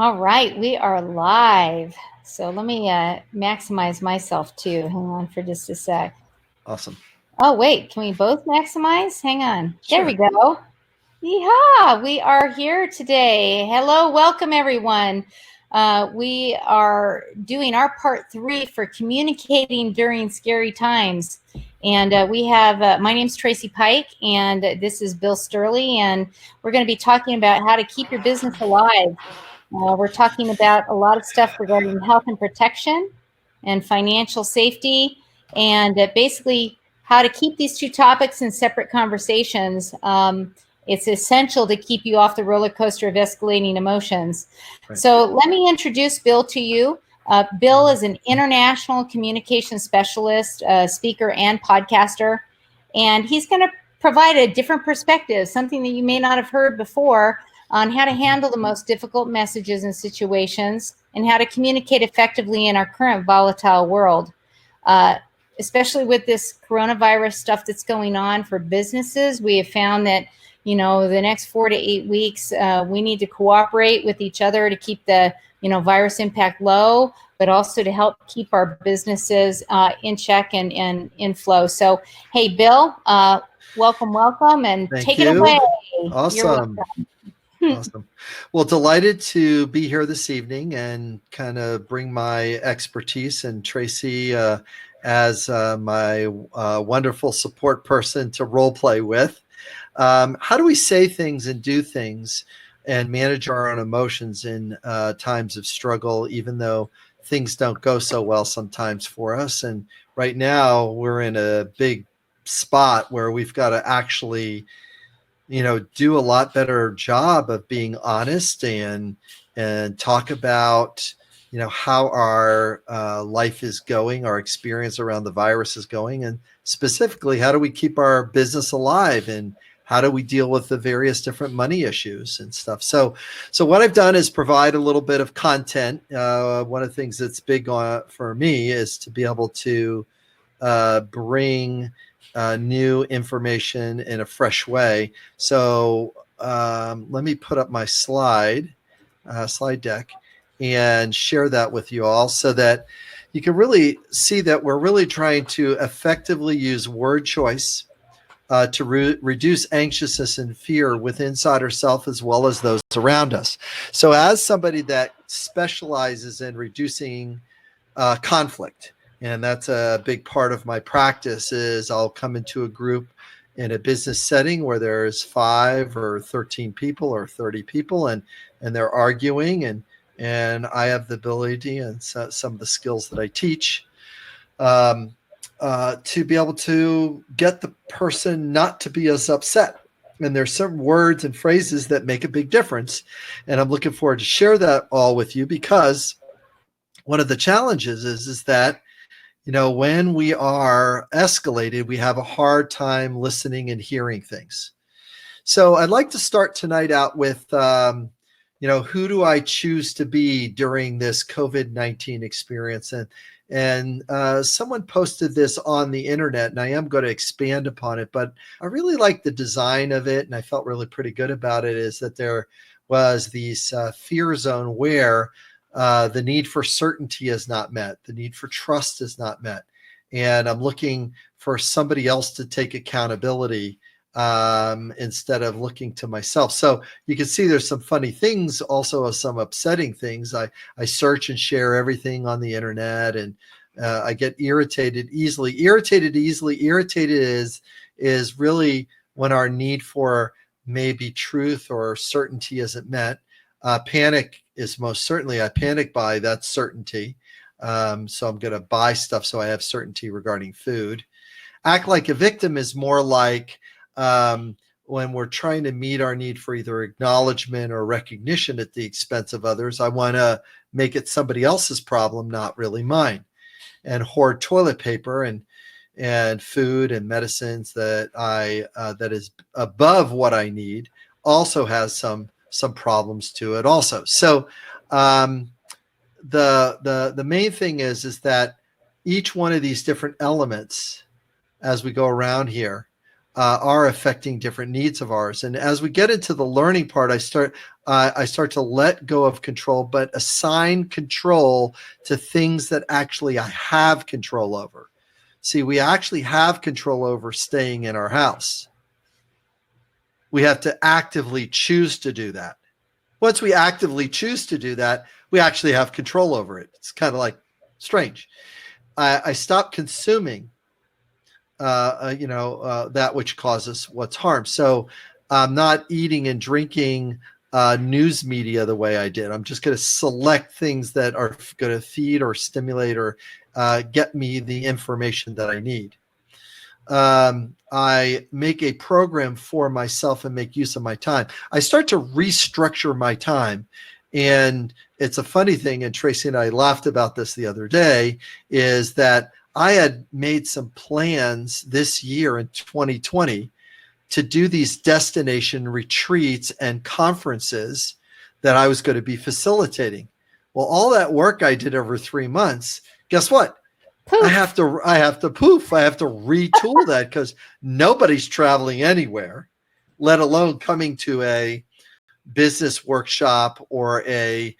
All right, we are live. So let me maximize myself too. Hang on for just a sec. Awesome. Oh, wait, can we both maximize? Hang on. There we Sure. go. Yeehaw! We are here today. Hello, welcome everyone. We are doing our part 3 for communicating during scary times. And we have, my name's Tracy Pike, and this is Bill Sturley, and we're going to be talking about how to keep your business alive. We're talking about a lot of stuff regarding health and protection and financial safety, and basically how to keep these two topics in separate conversations. It's essential to keep you off the roller coaster of escalating emotions. Right. So let me introduce Bill to you. Bill is an international communication specialist, speaker, and podcaster, and he's going to provide a different perspective, something that you may not have heard before, on how to handle the most difficult messages and situations and how to communicate effectively in our current volatile world. Especially with this coronavirus stuff that's going on for businesses, we have found that, the next 4 to 8 weeks, we need to cooperate with each other to keep the, virus impact low, but also to help keep our businesses in check and in flow. So, hey, Bill, welcome, and Thank take you. it away. Awesome. You're welcome. Awesome. Well, delighted to be here this evening and kind of bring my expertise and Tracy as my wonderful support person to role play with. How do we say things and do things and manage our own emotions in times of struggle, even though things don't go so well sometimes for us? And right now we're in a big spot where we've got to actually do a lot better job of being honest and talk about how our life is going, our experience around the virus is going, and specifically how do we keep our business alive, and how do we deal with the various different money issues and stuff. So what I've done is provide a little bit of content. One of the things that's big for me is to be able to bring new information in a fresh way. So let me put up my slide deck and share that with you all so that you can really see that we're really trying to effectively use word choice to reduce anxiousness and fear within inside ourselves as well as those around us. So as somebody that specializes in reducing conflict, and that's a big part of my practice, is I'll come into a group in a business setting where there's 5 or 13 people or 30 people and they're arguing, and I have the ability and some of the skills that I teach to be able to get the person not to be as upset. And there's certain words and phrases that make a big difference. And I'm looking forward to share that all with you, because one of the challenges is that when we are escalated, we have a hard time listening and hearing things. So I'd like to start tonight out with, who do I choose to be during this COVID-19 experience? And someone posted this on the internet, and I am going to expand upon it, but I really like the design of it, and I felt really pretty good about it, is that there was these fear zone where the need for certainty is not met. The need for trust is not met. And I'm looking for somebody else to take accountability instead of looking to myself. So you can see there's some funny things, also some upsetting things. I search and share everything on the internet, and I get irritated easily. Irritated is really when our need for maybe truth or certainty isn't met. Panic is most certainly, I panic buy, that's certainty. So I'm going to buy stuff so I have certainty regarding food. Act like a victim is more like when we're trying to meet our need for either acknowledgement or recognition at the expense of others. I want to make it somebody else's problem, not really mine. And hoard toilet paper and food and medicines that that is above what I need also has some problems to it also. So the main thing is that each one of these different elements, as we go around here, are affecting different needs of ours. And as we get into the learning part, I start to let go of control, but assign control to things that actually I have control over. See, we actually have control over staying in our house. We have to actively choose to do that. Once we actively choose to do that, we actually have control over it. It's kind of like strange. I stop consuming, that which causes what's harm. So I'm not eating and drinking news media the way I did. I'm just going to select things that are going to feed or stimulate or get me the information that I need. I make a program for myself and make use of my time. I start to restructure my time. And it's a funny thing, and Tracy and I laughed about this the other day, is that I had made some plans this year in 2020 to do these destination retreats and conferences that I was going to be facilitating. Well, all that work I did over 3 months, guess what? Poof. I have to retool that because nobody's traveling anywhere, let alone coming to a business workshop or a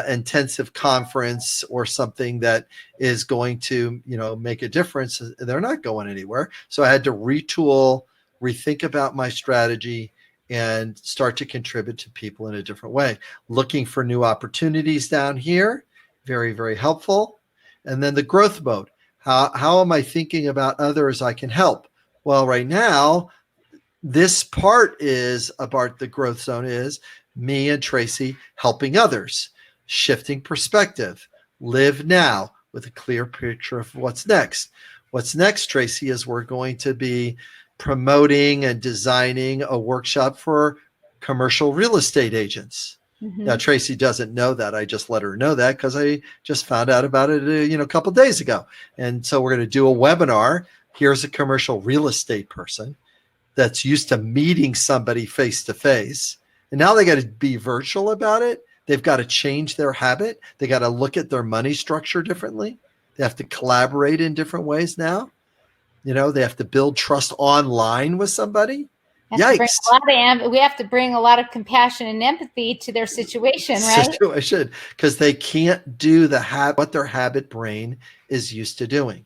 intensive conference or something that is going to, make a difference. They're not going anywhere. So I had to retool, rethink about my strategy, and start to contribute to people in a different way. Looking for new opportunities down here, very, very helpful. And then the growth mode. How am I thinking about others I can help? Well, right now, this part is about the growth zone is me and Tracy helping others, shifting perspective, live now with a clear picture of what's next. What's next, Tracy, is we're going to be promoting and designing a workshop for commercial real estate agents. Mm-hmm. Now, Tracy doesn't know that. I just let her know that because I just found out about it, a couple of days ago. And so we're going to do a webinar. Here's a commercial real estate person that's used to meeting somebody face to face. And now they got to be virtual about it. They've got to change their habit. They got to look at their money structure differently. They have to collaborate in different ways now. They have to build trust online with somebody. Yikes. We have to bring a lot of compassion and empathy to their situation, right? Because they can't do what their habit brain is used to doing.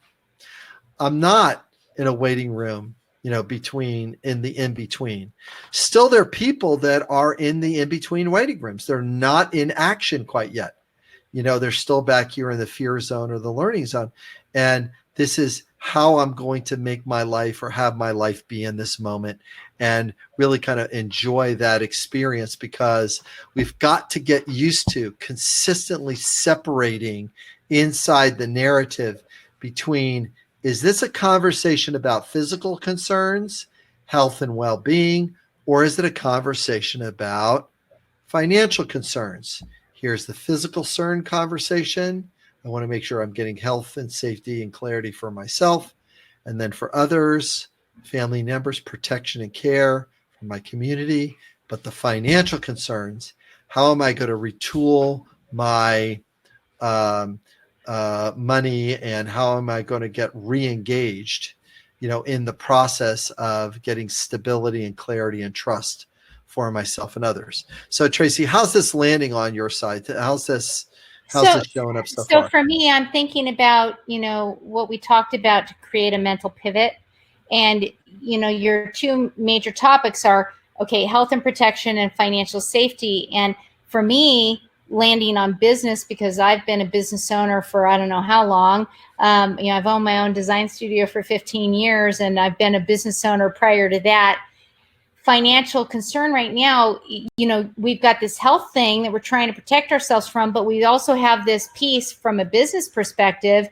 I'm not in a waiting room, in the in-between. Still, there are people that are in the in-between waiting rooms. They're not in action quite yet. They're still back here in the fear zone or the learning zone. And this is how I'm going to make my life or have my life be in this moment and really kind of enjoy that experience, because we've got to get used to consistently separating inside the narrative between, is this a conversation about physical concerns, health and well-being, or is it a conversation about financial concerns? Here's the physical concern conversation. I want to make sure I'm getting health and safety and clarity for myself. And then for others, family members, protection and care for my community. But the financial concerns, how am I going to retool my money, and how am I going to get re-engaged, in the process of getting stability and clarity and trust for myself and others. So Tracy, how's this landing on your side? How's this showing up so far? So for me, I'm thinking about, what we talked about to create a mental pivot. And, your two major topics are, health and protection and financial safety. And for me, landing on business, because I've been a business owner for I don't know how long. I've owned my own design studio for 15 years, and I've been a business owner prior to that. Financial concern right now, we've got this health thing that we're trying to protect ourselves from, but we also have this piece from a business perspective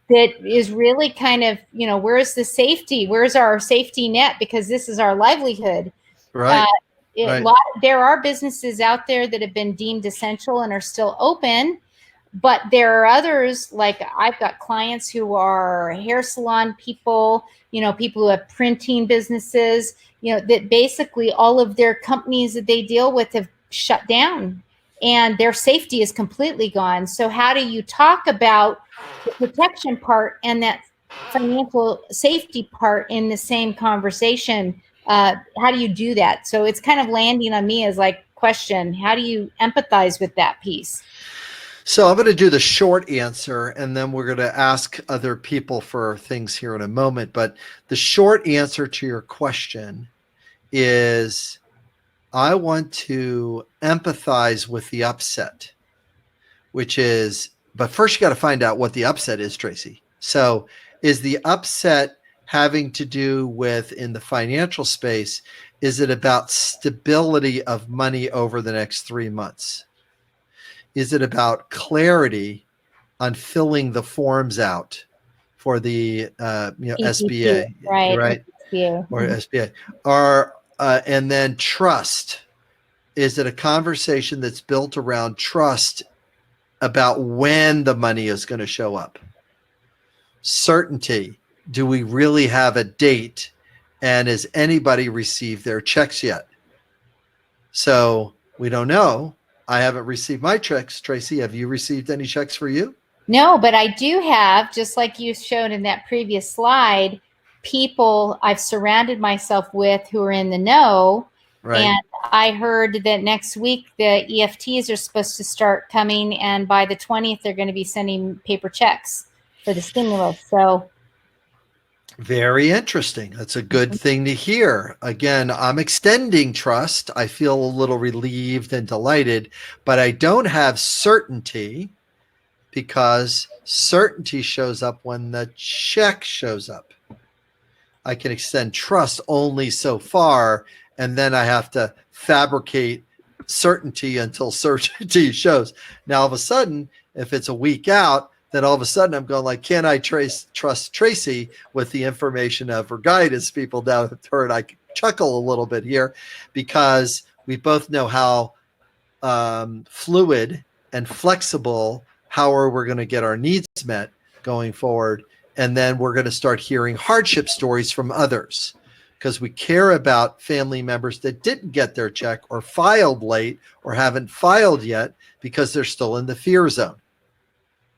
that is really kind of, where's the safety? Where's our safety net? Because this is our livelihood. Right. There are businesses out there that have been deemed essential and are still open, but there are others, like I've got clients who are hair salon people, people who have printing businesses, that basically all of their companies that they deal with have shut down and their safety is completely gone. So how do you talk about the protection part and that financial safety part in the same conversation? How do you do that? So it's kind of landing on me as like, question? How do you empathize with that piece? So I'm going to do the short answer, and then we're going to ask other people for things here in a moment. But the short answer to your question is I want to empathize with the upset, which is, but first you got to find out what the upset is, Tracy. So is the upset having to do with, in the financial space, is it about stability of money over the next 3 months? Is it about clarity on filling the forms out for the PPP, SBA, right? right? SBA. Or SBA, or and then trust. Is it a conversation that's built around trust about when the money is going to show up? Certainty. Do we really have a date? And has anybody received their checks yet? So we don't know. I haven't received my checks. Tracy, have you received any checks for you? No, but I do have, just like you showed in that previous slide, people I've surrounded myself with who are in the know. Right. And I heard that next week the EFTs are supposed to start coming, and by the 20th they're going to be sending paper checks for the stimulus. So very interesting. That's a good thing to hear. Again, I'm extending trust. I feel a little relieved and delighted, but I don't have certainty, because certainty shows up when the check shows up. I can extend trust only so far, and then I have to fabricate certainty until certainty shows. Now, all of a sudden, if it's a week out, then all of a sudden I'm going like, can I trust Tracy with the information of her guidance? People down at her, and I chuckle a little bit here, because we both know how fluid and flexible how we're going to get our needs met going forward. And then we're going to start hearing hardship stories from others, because we care about family members that didn't get their check or filed late or haven't filed yet because they're still in the fear zone.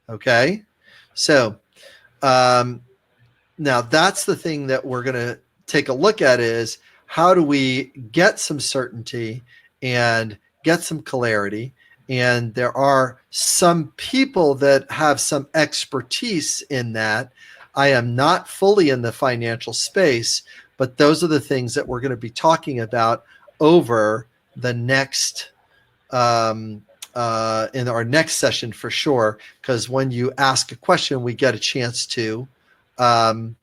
Okay. So now that's the thing that we're going to take a look at, is how do we get some certainty and get some clarity? And there are some people that have some expertise in that. I am not fully in the financial space, but those are the things that we're going to be talking about over the next in our next session for sure, because when you ask a question, we get a chance to kind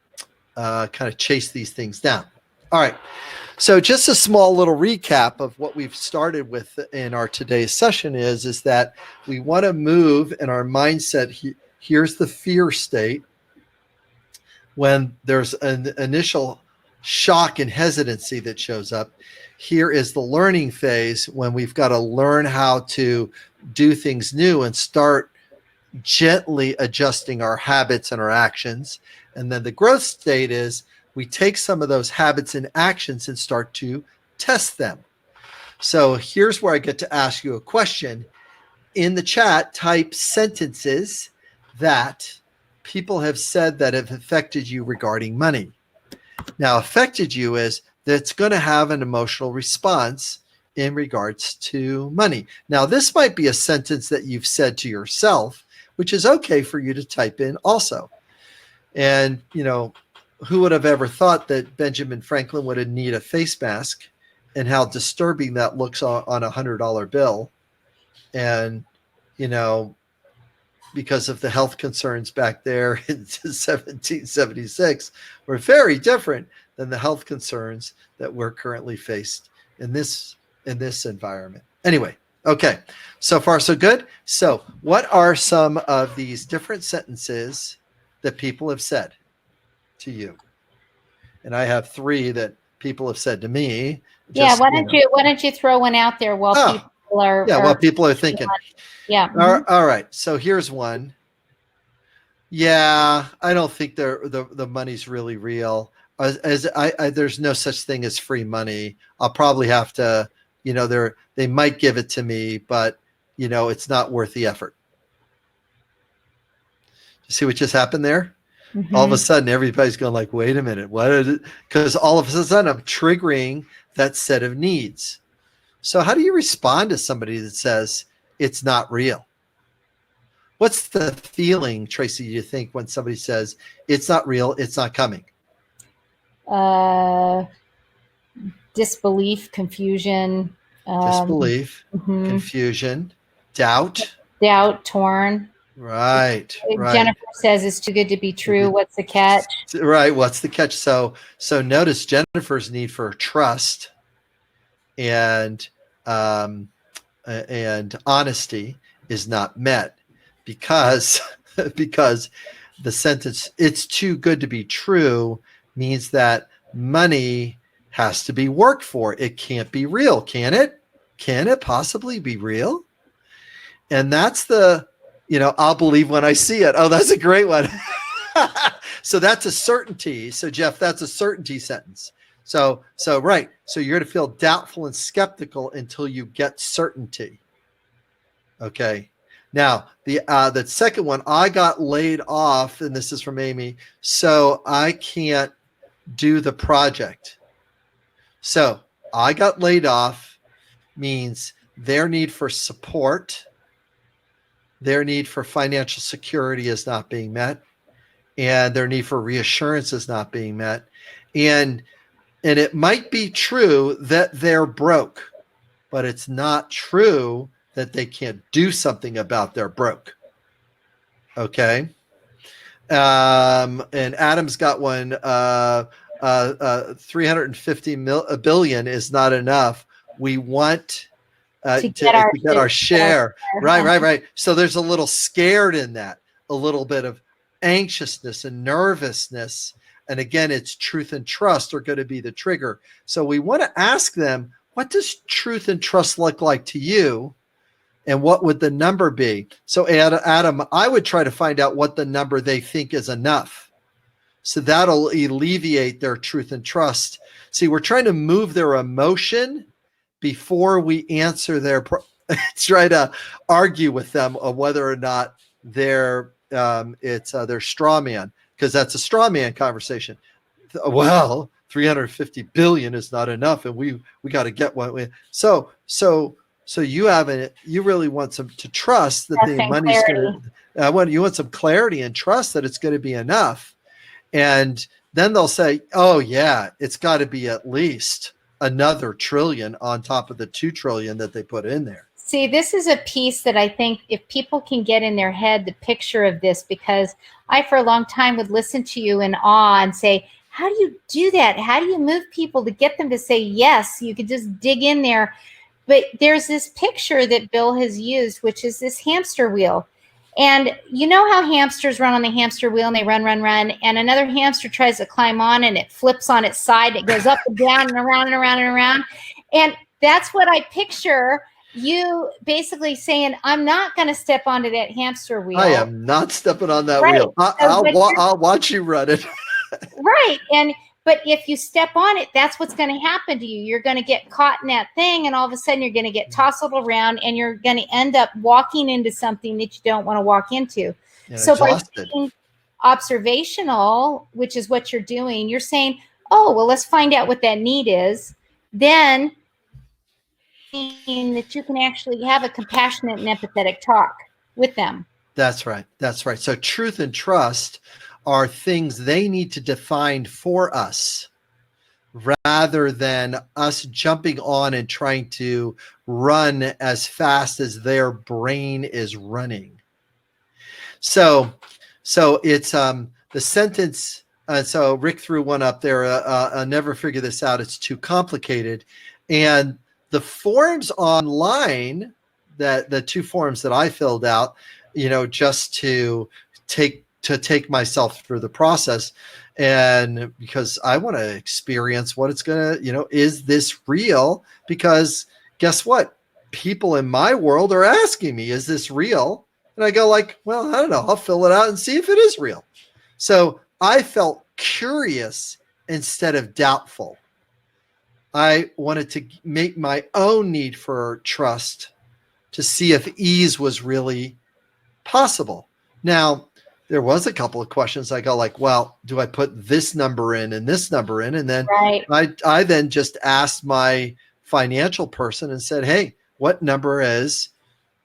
of chase these things down. All right. So just a small little recap of what we've started with in our today's session is that we want to move in our mindset. Here's the fear state. When there's an initial shock and hesitancy that shows up, here is the learning phase, when we've got to learn how to do things new and start gently adjusting our habits and our actions. And then the growth state is we take some of those habits and actions and start to test them. So here's where I get to ask you a question. In the chat, type sentences that people have said that have affected you regarding money. Now, affected you is that's going to have an emotional response in regards to money. Now, this might be a sentence that you've said to yourself, which is okay for you to type in also. And, you know, who would have ever thought that Benjamin Franklin would need a face mask, and how disturbing that looks on $100 bill. And, you know, because of the health concerns back there in 1776 were very different than the health concerns that we're currently faced in this environment. Anyway, okay, so far so good. So what are some of these different sentences that people have said to you? And I have 3 that people have said to me. Why don't you throw one out there while people are what people are thinking. Yeah. All right. So here's one. Yeah, I don't think the money's really real. There's no such thing as free money. I'll probably have to, you know, they might give it to me, but you know, it's not worth the effort. You see what just happened there? Mm-hmm. All of a sudden, everybody's going like, wait a minute, what is it? Because all of a sudden I'm triggering that set of needs. So how do you respond to somebody that says it's not real? What's the feeling, Tracy, you think when somebody says it's not real, it's not coming? Disbelief, confusion, Disbelief, mhm, confusion, doubt. doubt, torn. Right, right. Jennifer says it's too good to be true. What's the catch? Right. What's the catch? So notice Jennifer's need for trust and um, and honesty is not met because because the sentence "it's too good to be true" means that money has to be worked for. It can't be real, can it? Can it possibly be real? And that's the, I'll believe when I see it. Oh, that's a great one. So that's a certainty. So Jeff, that's a certainty sentence. So right. So you're going to feel doubtful and skeptical until you get certainty. Okay. Now the second one, I got laid off, and this is from Amy. So I can't do the project. So I got laid off means their need for support, their need for financial security is not being met, and their need for reassurance is not being met. And it might be true that they're broke, but it's not true that they can't do something about their broke. Okay. And Adam's got one. 350 billion is not enough. We want to get our share. Right. So there's a little scared in that, a little bit of anxiousness and nervousness. And again, it's truth and trust are going to be the trigger. So we want to ask them, what does truth and trust look like to you? And what would the number be? So Adam, I would try to find out what the number they think is enough. So that'll alleviate their truth and trust. See, we're trying to move their emotion before we answer try to argue with them on whether or not they're it's their straw man, because that's a straw man conversation. Well, 350 billion is not enough, and we got to get one. So you really want some to trust that the money's going to. You want some clarity and trust that it's going to be enough, and then they'll say, "Oh yeah, it's got to be at least another trillion on top of the 2 trillion that they put in there." See, this is a piece that I think if people can get in their head the picture of this, because I, for a long time, would listen to you in awe and say, how do you do that? How do you move people to get them to say yes? You could just dig in there. But there's this picture that Bill has used, which is this hamster wheel. And you know how hamsters run on the hamster wheel and they run, and another hamster tries to climb on and it flips on its side. It goes up and down and around and around and around. And that's what I picture you basically saying, I'm not going to step onto that hamster wheel. I am not stepping on that wheel. I'll watch you run it. Right. But if you step on it, that's what's going to happen to you. You're going to get caught in that thing, and all of a sudden you're going to get tousled around, and you're going to end up walking into something that you don't want to walk into. So exhausted. By being observational, which is what you're doing, you're saying, oh, well, let's find out what that need is. Then that you can actually have a compassionate and empathetic talk with them. That's right. So truth and trust are things they need to define for us, rather than us jumping on and trying to run as fast as their brain is running. So it's the sentence. So Rick threw one up there. I'll never figure this out. It's too complicated. And the forms online, that the 2 forms that I filled out, just to take myself through the process, and because I want to experience what it's going to, is this real? Because guess what? People in my world are asking me, is this real? And I go like, well, I don't know. I'll fill it out and see if it is real. So I felt curious instead of doubtful. I wanted to make my own need for trust to see if ease was really possible. Now, there was a couple of questions I go like, well, do I put this number in and this number in? And then I then just asked my financial person and said, hey, what number is,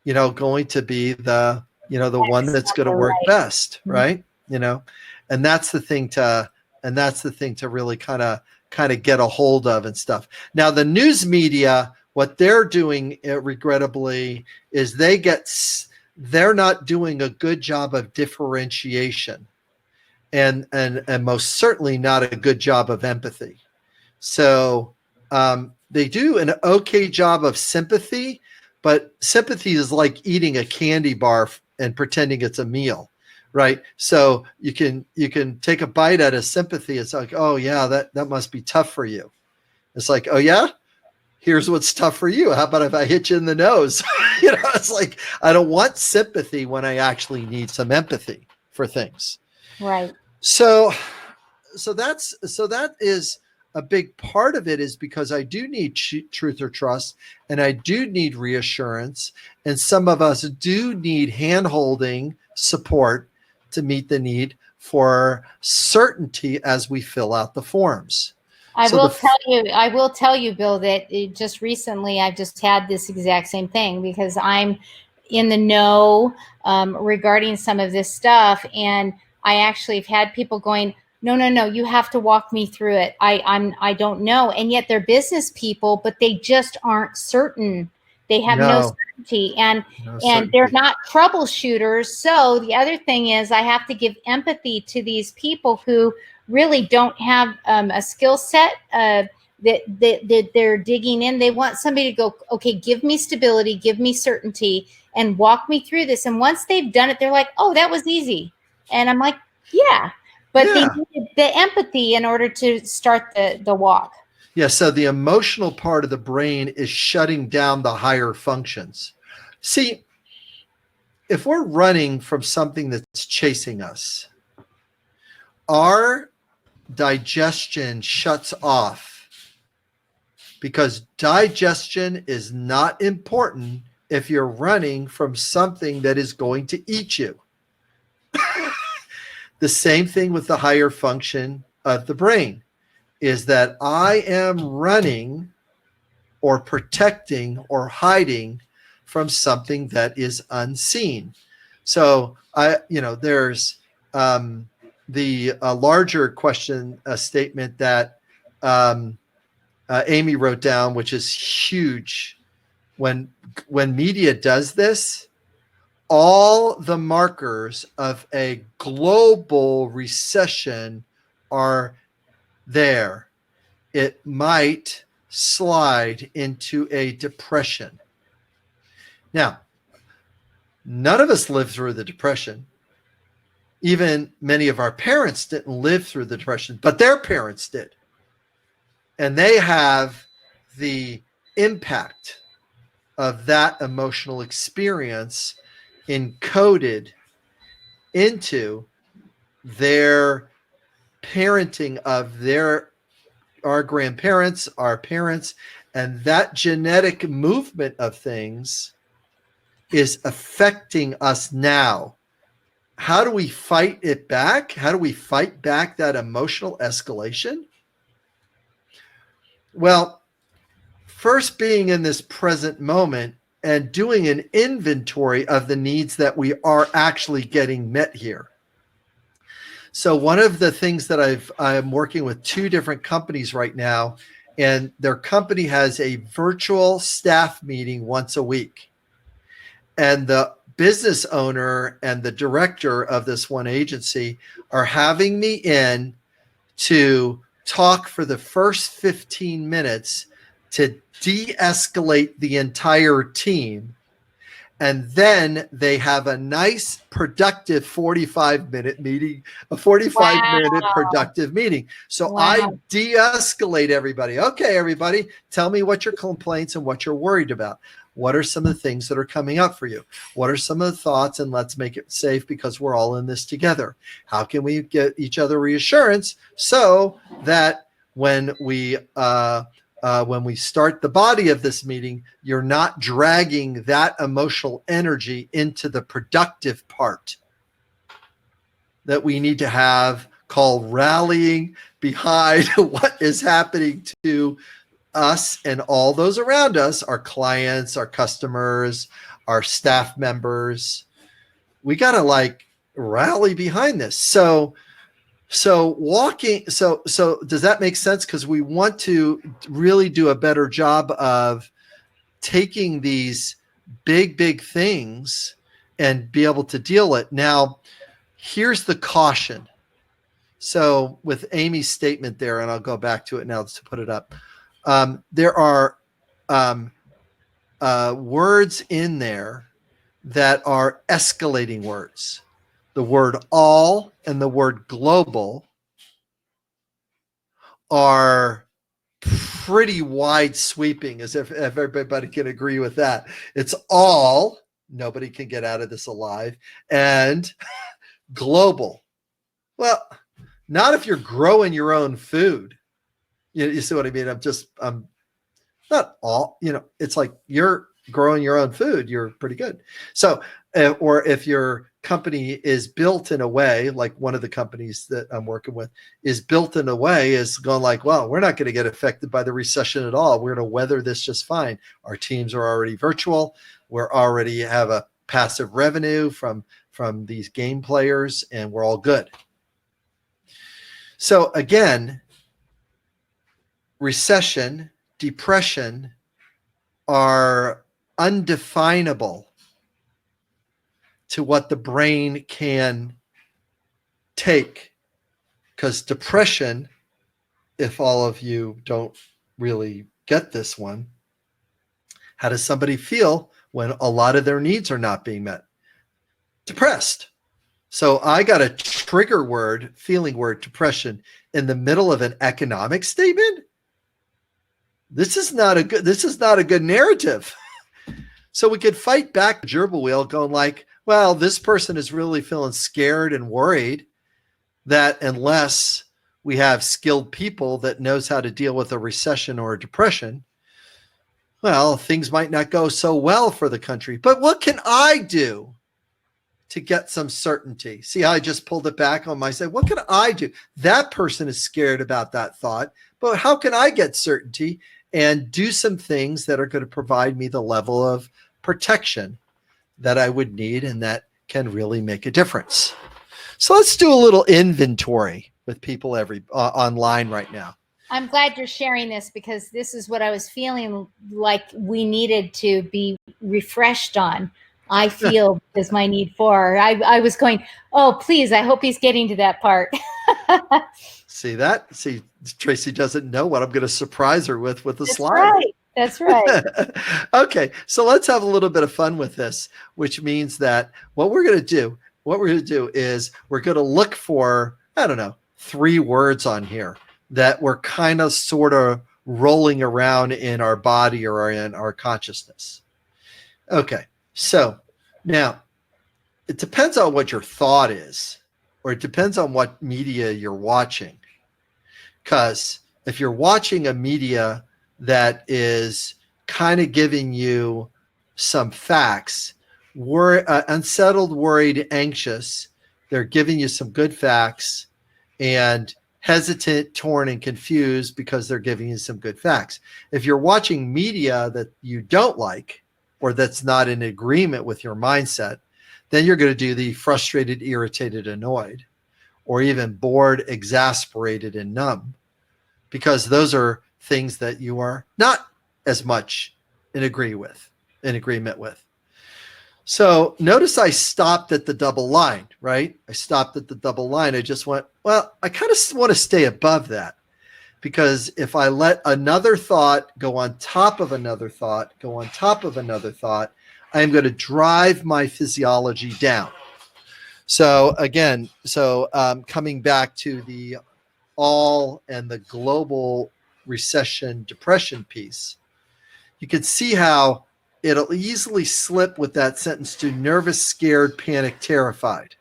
going to be the, the one that's going to work best, right? And that's the thing to really kind of get a hold of and stuff. Now, the news media, what they're doing, regrettably, is they're not doing a good job of differentiation, and most certainly not a good job of empathy. So they do an okay job of sympathy, but sympathy is like eating a candy bar and pretending it's a meal, right? So you can take a bite out of sympathy. It's like, oh yeah, that must be tough for you. It's like, oh yeah, here's what's tough for you. How about if I hit you in the nose? It's like, I don't want sympathy when I actually need some empathy for things. Right. So that is a big part of it, is because I do need truth or trust, and I do need reassurance, and some of us do need hand-holding support to meet the need for certainty as we fill out the forms. I will tell you, Bill, that just recently I've just had this exact same thing, because I'm in the know regarding some of this stuff, and I actually have had people going, no, you have to walk me through it. I don't know. And yet they're business people, but they just aren't certain. They have no certainty, and they're not troubleshooters. So the other thing is, I have to give empathy to these people who really don't have a skill set that they're digging in. They want somebody to go, okay, give me stability, give me certainty, and walk me through this. And once they've done it, they're like, oh, that was easy. And I'm like, yeah. But they needed the empathy in order to start the walk. Yeah, so the emotional part of the brain is shutting down the higher functions. See, if we're running from something that's chasing us, our digestion shuts off, because digestion is not important if you're running from something that is going to eat you. The same thing with the higher function of the brain, is that I am running or protecting or hiding from something that is unseen. So there's the larger question statement that Amy wrote down, which is huge. When media does this, all the markers of a global recession are there. It might slide into a depression. Now, none of us lived through the Depression. Even many of our parents didn't live through the Depression, but their parents did. And they have the impact of that emotional experience encoded into their parenting of our grandparents, our parents, and that genetic movement of things is affecting us now. How do we fight it back? How do we fight back that emotional escalation? Well, first, being in this present moment and doing an inventory of the needs that we are actually getting met here. So one of the things that I'm working with 2 different companies right now, and their company has a virtual staff meeting once a week. And the business owner and the director of this one agency are having me in to talk for the first 15 minutes to de-escalate the entire team. And then they have a nice, productive 45-minute meeting, a 45-minute productive meeting. So I de-escalate everybody. Okay, everybody, tell me what your complaints and what you're worried about. What are some of the things that are coming up for you? What are some of the thoughts? And let's make it safe, because we're all in this together. How can we get each other reassurance so that when we start the body of this meeting, you're not dragging that emotional energy into the productive part that we need to have, called rallying behind what is happening to us and all those around us, our clients, our customers, our staff members, we got to like rally behind this. So does that make sense? Because we want to really do a better job of taking these big things and be able to deal it. Now, here's the caution. So with Amy's statement there, and I'll go back to it now to put it up. There are words in there that are escalating words. The word all and the word global are pretty wide sweeping, as if everybody can agree with that. It's all, nobody can get out of this alive, and global. Well, not if you're growing your own food. You see what I mean? I'm not all, it's like you're growing your own food, you're pretty good. So, or if your company is built in a way, like one of the companies that I'm working with is built in a way is going like, well, we're not going to get affected by the recession at all. We're going to weather this just fine. Our teams are already virtual. We're already have a passive revenue from these game players, and we're all good. So again, recession, depression are undefinable to what the brain can take. Because depression, if all of you don't really get this one, how does somebody feel when a lot of their needs are not being met? Depressed. So I got a trigger word, feeling word, depression, in the middle of an economic statement. This is not a good narrative. So we could fight back the gerbil wheel going like, well, this person is really feeling scared and worried that unless we have skilled people that knows how to deal with a recession or a depression, well, things might not go so well for the country. But what can I do to get some certainty? See how I just pulled it back on myself? What can I do? That person is scared about that thought, but how can I get certainty and do some things that are going to provide me the level of protection that I would need and that can really make a difference? So let's do a little inventory with people online right now. I'm glad you're sharing this, because this is what I was feeling like we needed to be refreshed on. I feel is my need for. I was going, oh, please, I hope he's getting to that part. See that? See, Tracy doesn't know what I'm going to surprise her with the slide. Right. That's right. Okay, so let's have a little bit of fun with this, which means that what we're going to do is we're going to look for, 3 words on here that we're kind of sort of rolling around in our body or in our consciousness. Okay, so now it depends on what your thought is, or it depends on what media you're watching. Because if you're watching a media that is kind of giving you some facts, unsettled, worried, anxious, they're giving you some good facts, and hesitant, torn, and confused because they're giving you some good facts. If you're watching media that you don't like, or that's not in agreement with your mindset, then you're going to do the frustrated, irritated, annoyed, or even bored, exasperated, and numb, because those are things that you are not as much in agreement with. So notice I stopped at the double line, right? I stopped at the double line. I just went, well, I kind of want to stay above that, because if I let another thought go on top of another thought, go on top of another thought, I'm going to drive my physiology down. So again, coming back to the all and the global recession depression piece, you can see how it'll easily slip with that sentence to nervous, scared, panicked, terrified,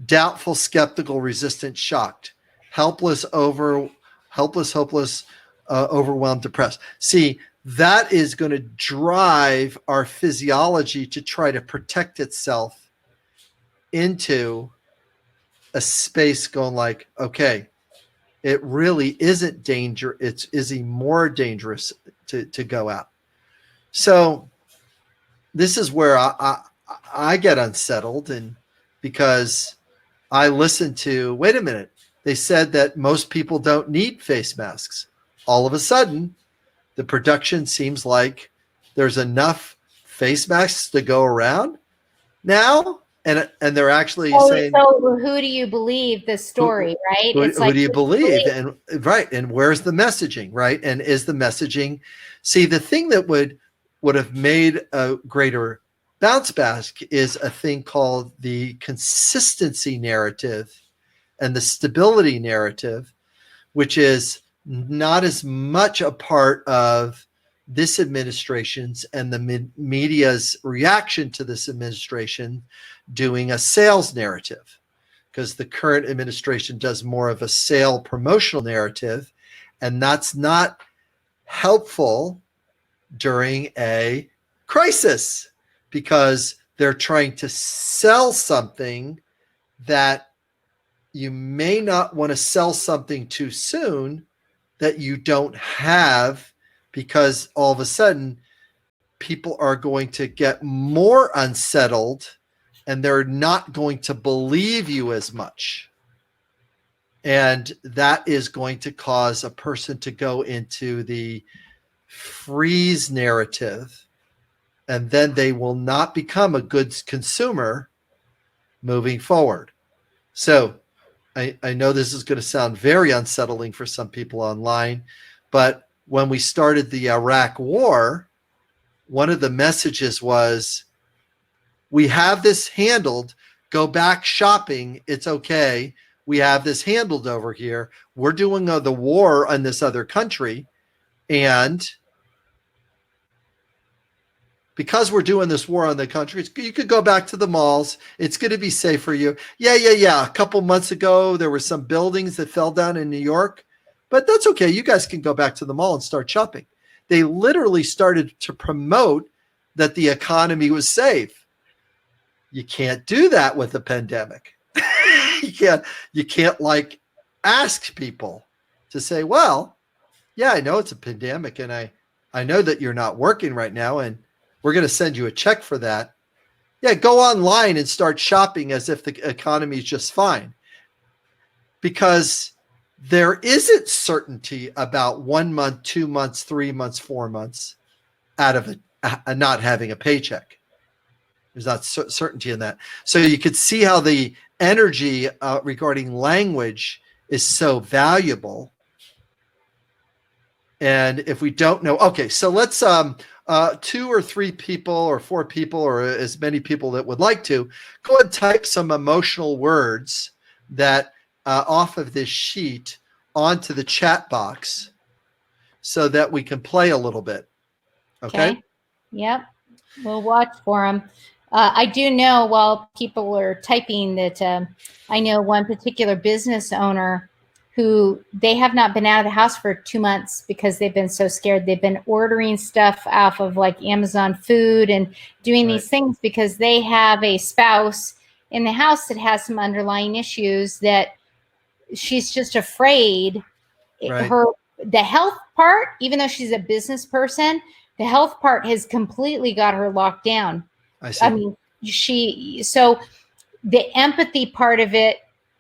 doubtful, skeptical, resistant, shocked, helpless, hopeless, overwhelmed, depressed. See, that is going to drive our physiology to try to protect itself into a space going like, okay, it really isn't danger. Is he more dangerous to go out? So this is where I get unsettled, and because I listen to, wait a minute, they said that most people don't need face masks. All of a sudden, the production seems like there's enough face masks to go around now, and they're actually saying, so who do you believe the who, story, right? It's who like, do you who do you believe? believe? And right, and where's the messaging, right? And is the messaging, see, the thing that would have made a greater bounce back is a thing called the consistency narrative and the stability narrative, which is not as much a part of this administration's and the media's reaction to this administration doing a sales narrative, because the current administration does more of a sale promotional narrative, and that's not helpful during a crisis because they're trying to sell something that you may not want to sell something too soon that you don't have, because all of a sudden people are going to get more unsettled and they're not going to believe you as much. And that is going to cause a person to go into the freeze narrative, and then they will not become a goods consumer moving forward. So I know this is going to sound very unsettling for some people online, but when we started the Iraq war, one of the messages was, we have this handled. Go back shopping. It's okay. We have this handled over here. We're doing the war on this other country. And because we're doing this war on the country, you could go back to the malls. It's going to be safe for you. Yeah. A couple months ago, there were some buildings that fell down in New York, but that's okay. You guys can go back to the mall and start shopping. They literally started to promote that the economy was safe. You can't do that with a pandemic. You can't like ask people to say, well, yeah, I know it's a pandemic, and I know that you're not working right now, and we're going to send you a check for that. Yeah, go online and start shopping as if the economy is just fine. Because there isn't certainty about 1 month, 2 months, 3 months, 4 months out of not having a paycheck. There's not certainty in that. So you could see how the energy regarding language is so valuable. And if we don't know, okay, so let's 2 or 3 people or 4 people or as many people that would like to go and type some emotional words that off of this sheet onto the chat box so that we can play a little bit. Okay. Yep. We'll watch for them. I do know while people are typing that I know one particular business owner who they have not been out of the house for 2 months because they've been so scared. They've been ordering stuff off of like Amazon food and doing these things because they have a spouse in the house that has some underlying issues that she's just afraid the health part, even though she's a business person, the health part has completely got her locked down. I see. I mean, so the empathy part of it,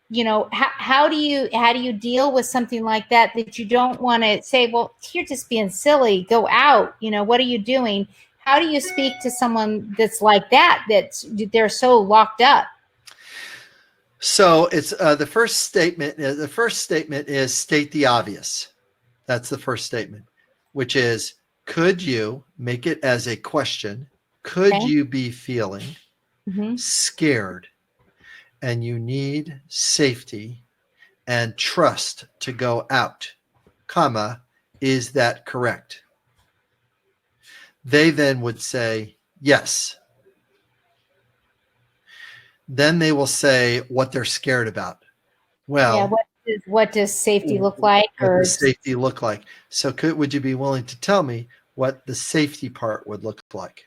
you know, how do you deal with something like that you don't want to say, well, you're just being silly, go out, you know, what are you doing? How do you speak to someone that's like that, they're so locked up? So it's the first statement. The first statement is state the obvious. That's the first statement, which is, could you make it as a question? Could you be feeling scared and you need safety and trust to go out, comma, is that correct? They then would say, yes. Then they will say what they're scared about. Well, what does safety look like? What does safety look like? So would you be willing to tell me what the safety part would look like?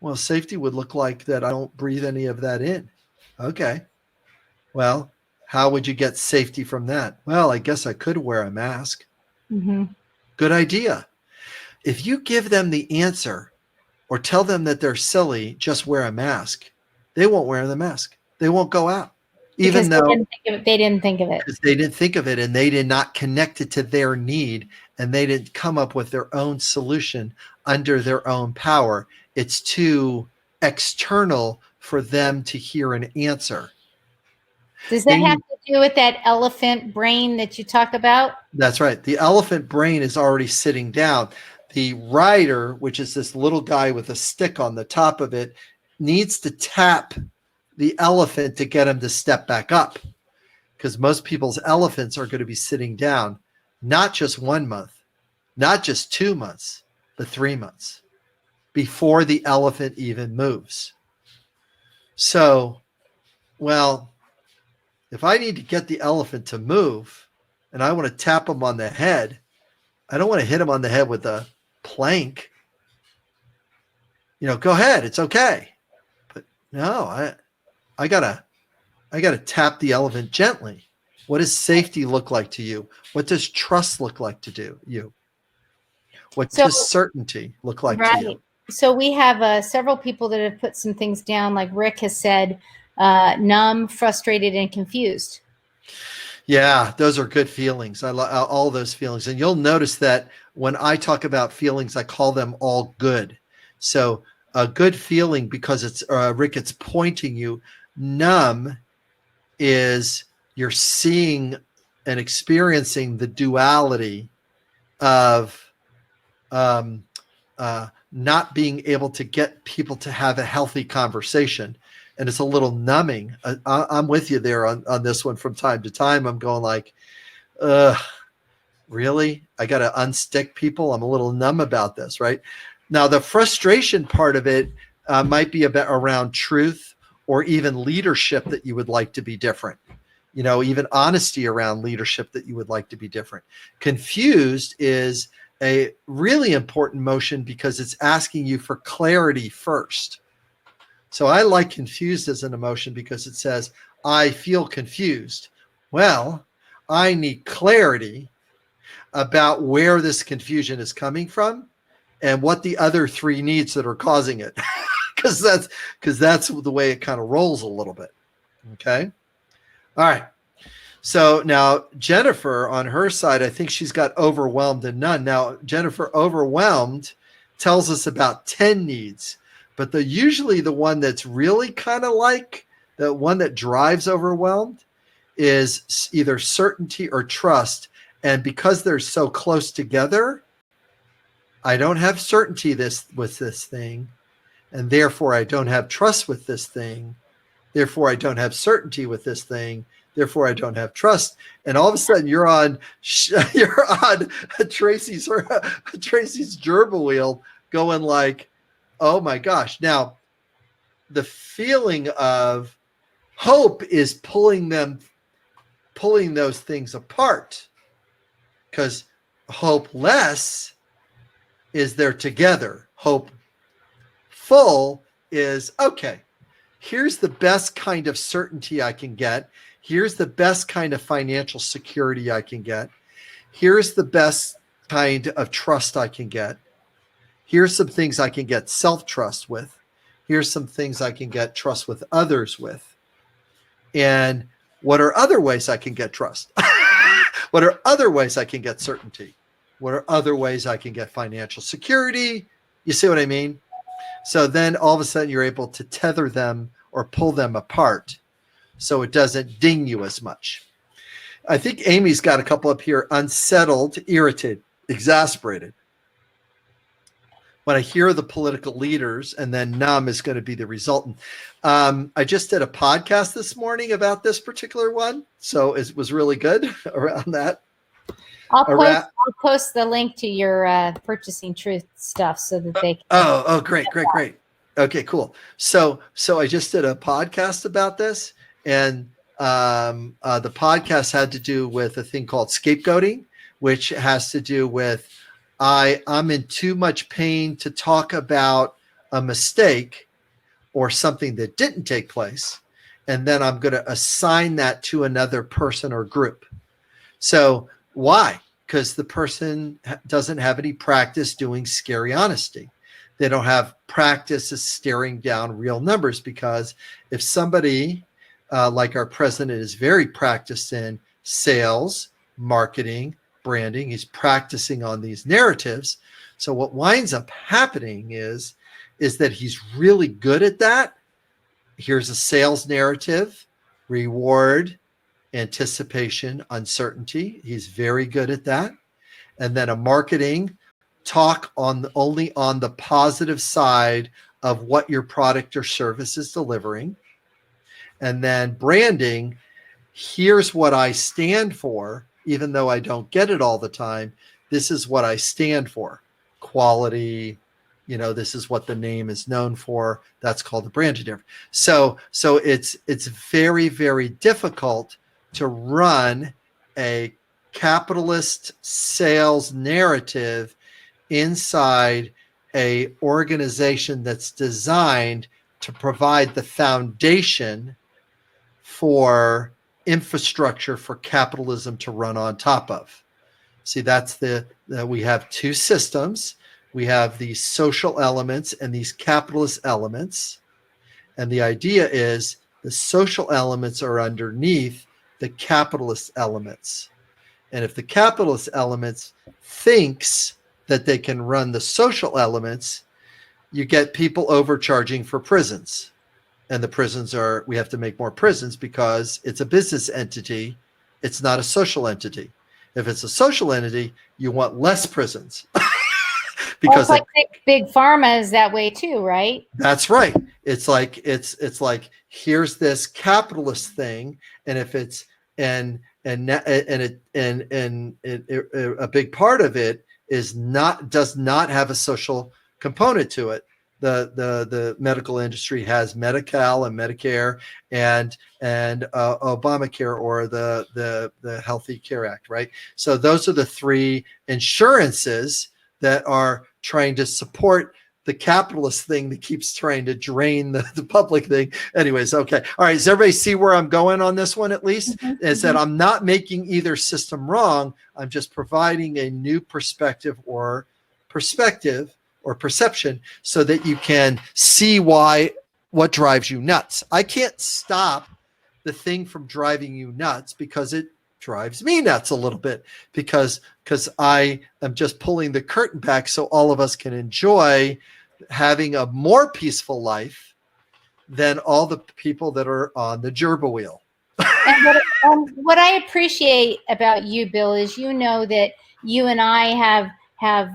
Well, safety would look like that I don't breathe any of that in. Okay. Well, How would you get safety from that? Well, I guess I could wear a mask. Mm-hmm. Good idea. If you give them the answer or tell them that they're silly, just wear a mask, they won't wear the mask. They won't go out, Because even though they didn't think of it. because they didn't think of it and they did not connect it to their need and they didn't come up with their own solution under their own power. It's too external for them to hear an answer. Does that have to do with that elephant brain that you talk about? That's right. The elephant brain is already sitting down. The rider, which is this little guy with a stick on the top of it, needs to tap the elephant to get him to step back up. Because most people's elephants are going to be sitting down, not just 1 month, not just 2 months, but 3 months before the elephant even moves. So, well, if I need to get the elephant to move and I want to tap him on the head, I don't want to hit him on the head with a plank. Go ahead, it's okay. But no, I gotta tap the elephant gently. What does safety look like to you? What does trust look like to you? What does certainty look like to you? So we have several people that have put some things down, like Rick has said, numb, frustrated, and confused. Yeah, those are good feelings. I love all those feelings. And you'll notice that when I talk about feelings, I call them all good. So a good feeling, because it's Rick, it's pointing you. Numb is you're seeing and experiencing the duality of not being able to get people to have a healthy conversation. And it's a little numbing. I'm with you there on this one from time to time. I'm going like, really? I got to unstick people? I'm a little numb about this, right? Now, the frustration part of it might be about around truth or even leadership that you would like to be different. Even honesty around leadership that you would like to be different. Confused is a really important motion because it's asking you for clarity first. So I like confused as an emotion because it says, I feel confused. Well, I need clarity about where this confusion is coming from and what the other three needs that are causing it. Because that's the way it kind of rolls a little bit. Okay. All right. So now Jennifer on her side, I think she's got overwhelmed and none. Now, Jennifer overwhelmed tells us about 10 needs, but usually the one that's really kind of like the one that drives overwhelmed is either certainty or trust. And because they're so close together, I don't have certainty with this thing, and therefore I don't have trust with this thing. Therefore, I don't have certainty with this thing. Therefore, I don't have trust. And all of a sudden, you're on Tracy's gerbil wheel, going like, "Oh my gosh!" Now, the feeling of hope is pulling those things apart, because hopeless is they're together. Hopeful is okay. Here's the best kind of certainty I can get. Here's the best kind of financial security I can get. Here's the best kind of trust I can get. Here's some things I can get self-trust with. Here's some things I can get trust with others with. And what are other ways I can get trust? What are other ways I can get certainty? What are other ways I can get financial security? You see what I mean? So then all of a sudden you're able to tether them or pull them apart so it doesn't ding you as much. I think Amy's got a couple up here: unsettled, irritated, exasperated. When I hear the political leaders, and then numb is going to be the resultant. I just did a podcast this morning about this particular one, so it was really good around that. I'll post the link to your purchasing truth stuff so that they can. Oh, great. Okay, cool. So I just did a podcast about this, and the podcast had to do with a thing called scapegoating, which has to do with I'm in too much pain to talk about a mistake or something that didn't take place. and then I'm going to assign that to another person or group. So why? Because the person doesn't have any practice doing scary honesty. They don't have practice of staring down real numbers, because if somebody like our president is very practiced in sales, marketing, branding, he's practicing on these narratives. So what winds up happening is that he's really good at that. Here's a sales narrative, reward, anticipation, uncertainty. He's very good at that. And then a marketing, talk only on the positive side of what your product or service is delivering. And then branding, here's what I stand for, even though I don't get it all the time. This is what I stand for. Quality, this is what the name is known for. That's called the brand narrative. So it's very, very difficult to run a capitalist sales narrative inside a organization that's designed to provide the foundation for infrastructure for capitalism to run on top of. See, that's we have two systems. We have these social elements and these capitalist elements. And the idea is the social elements are underneath the capitalist elements. And if the capitalist elements thinks that they can run the social elements, you get people overcharging for prisons. And the prisons we have to make more prisons because it's a business entity. It's not a social entity. If it's a social entity, you want less prisons. Because like big pharma is that way too, right? That's right. It's like here's this capitalist thing, and if it's a big part of it does not have a social component to it. The medical industry has Medi-Cal and Medicare and Obamacare, or the Healthy Care Act, right? So those are the three insurances that are trying to support the capitalist thing that keeps trying to drain the public thing. Anyways, okay. All right. Does everybody see where I'm going on this one, at least? Mm-hmm. Is that I'm not making either system wrong. I'm just providing a new perspective or perception so that you can see what drives you nuts. I can't stop the thing from driving you nuts because it drives me nuts a little bit, because I am just pulling the curtain back so all of us can enjoy having a more peaceful life than all the people that are on the gerbil wheel. And what I appreciate about you, Bill, is that you and I have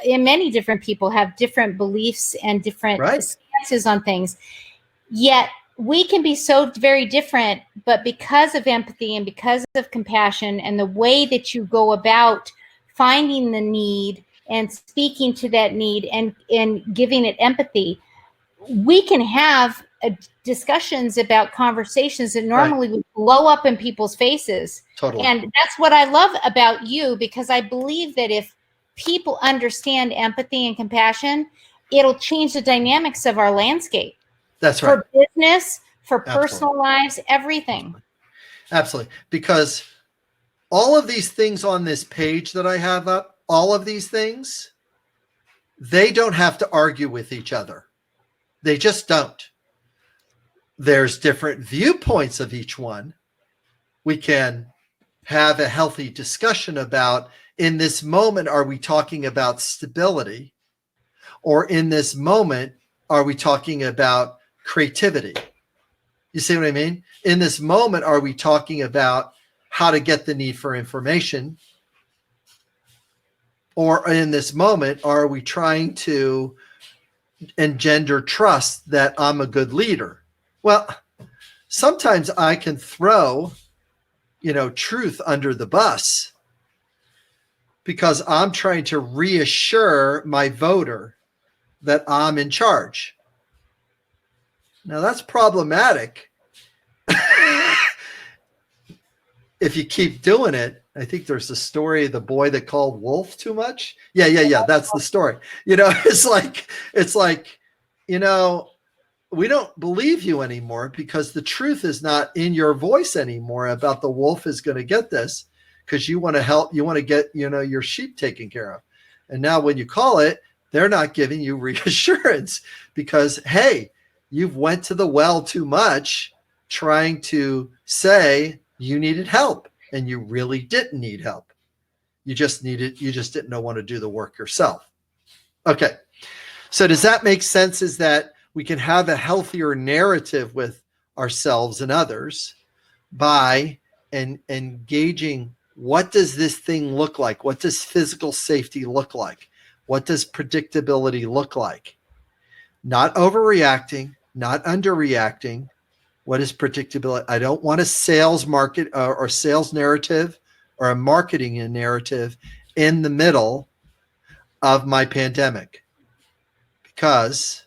and many different people have different beliefs and different stances on things. Yet we can be so very different, but because of empathy and because of compassion and the way that you go about finding the need and speaking to that need and giving it empathy, we can have discussions about conversations that normally would blow up in people's faces. Totally. And that's what I love about you, because I believe that if people understand empathy and compassion, it'll change the dynamics of our landscape. That's right. For business, for personal lives, everything. Absolutely. Because all of these things on this page that I have up, all of these things, they don't have to argue with each other. They just don't. There's different viewpoints of each one. We can have a healthy discussion about, in this moment, are we talking about stability? Or in this moment, are we talking about creativity? You see what I mean? In this moment, are we talking about how to get the need for information? Or in this moment, are we trying to engender trust that I'm a good leader? Well, sometimes I can throw, truth under the bus because I'm trying to reassure my voter that I'm in charge. Now that's problematic. If you keep doing it. I think there's a story of the boy that called wolf too much. Yeah. That's the story. It's like, we don't believe you anymore because the truth is not in your voice anymore about the wolf is going to get this, because you want to help, you want to get, your sheep taken care of. And now when you call it, they're not giving you reassurance because, hey, you've went to the well too much trying to say you needed help, and you really didn't need help. You just didn't want to do the work yourself. Okay. So does that make sense? Is that we can have a healthier narrative with ourselves and others by engaging, what does this thing look like? What does physical safety look like? What does predictability look like? Not overreacting, not underreacting. What is predictability? I don't want a sales market or sales narrative or a marketing narrative in the middle of my pandemic, because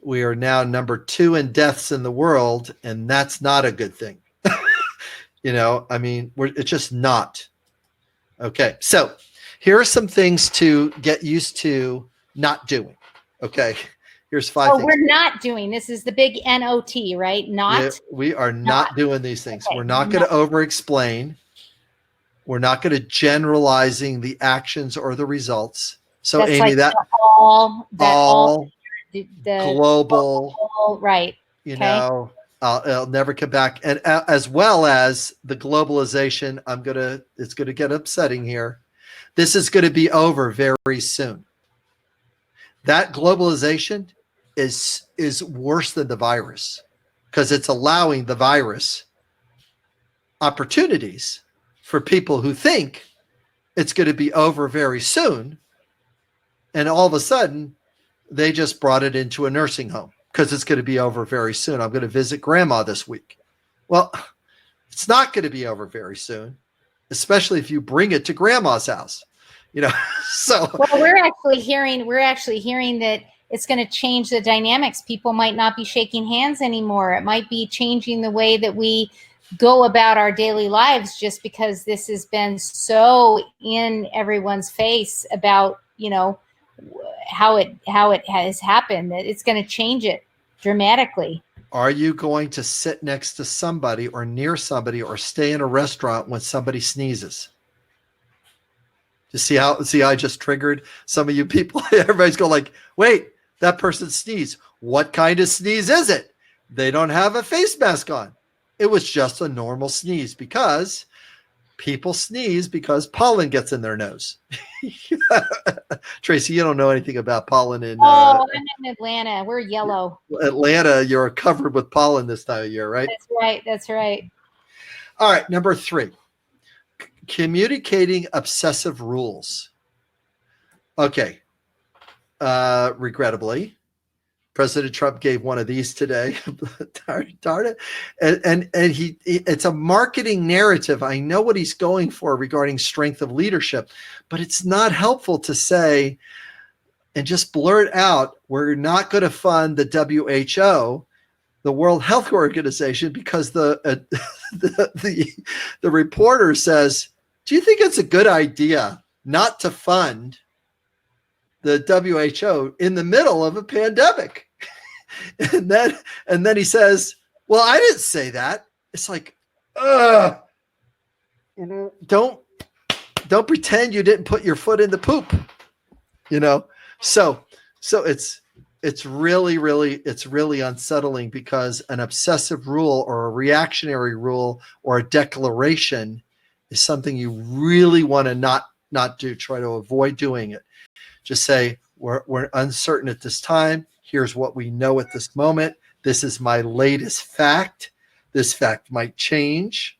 we are now number 2 in deaths in the world, and that's not a good thing. It's just not. Okay, so here are some things to get used to not doing. Okay, here's 5 things. We're not doing. This is the big NOT, right? Not. Yeah, we are not doing these things. Okay, we're not going to over-explain. We're not going to generalizing the actions or the results. So that's Amy, like all the global, right? It'll never come back. And as well as the globalization, it's going to get upsetting here. This is going to be over very soon. That globalization is worse than the virus, because it's allowing the virus opportunities for people who think it's going to be over very soon. And all of a sudden, they just brought it into a nursing home because it's going to be over very soon. I'm going to visit grandma this week. Well, it's not going to be over very soon, especially if you bring it to grandma's house. So we're actually hearing that it's going to change the dynamics. People might not be shaking hands anymore. It might be changing the way that we go about our daily lives, just because this has been so in everyone's face about, how it has happened, that it's going to change it dramatically. Are you going to sit next to somebody or near somebody or stay in a restaurant when somebody sneezes? You see how I just triggered some of you people? Everybody's going like, wait, that person sneezed. What kind of sneeze is it? They don't have a face mask on. It was just a normal sneeze, because people sneeze because pollen gets in their nose. Tracy, you don't know anything about pollen in I'm in Atlanta. We're yellow. Atlanta, you're covered with pollen this time of year, right? That's right. All right, number 3. Communicating obsessive rules. Okay. Regrettably, President Trump gave one of these today. Darn it. And it's a marketing narrative. I know what he's going for regarding strength of leadership, but it's not helpful to say and just blurt out, we're not going to fund the WHO, the World Health Organization, because the reporter says, do you think it's a good idea not to fund the WHO in the middle of a pandemic? And then he says, well, I didn't say that. It's like, don't pretend you didn't put your foot in the poop, So it's really unsettling, because an obsessive rule or a reactionary rule or a declaration is something you really want to not do. Try to avoid doing it. Just say, we're uncertain at this time. Here's what we know at this moment. This is my latest fact. This fact might change.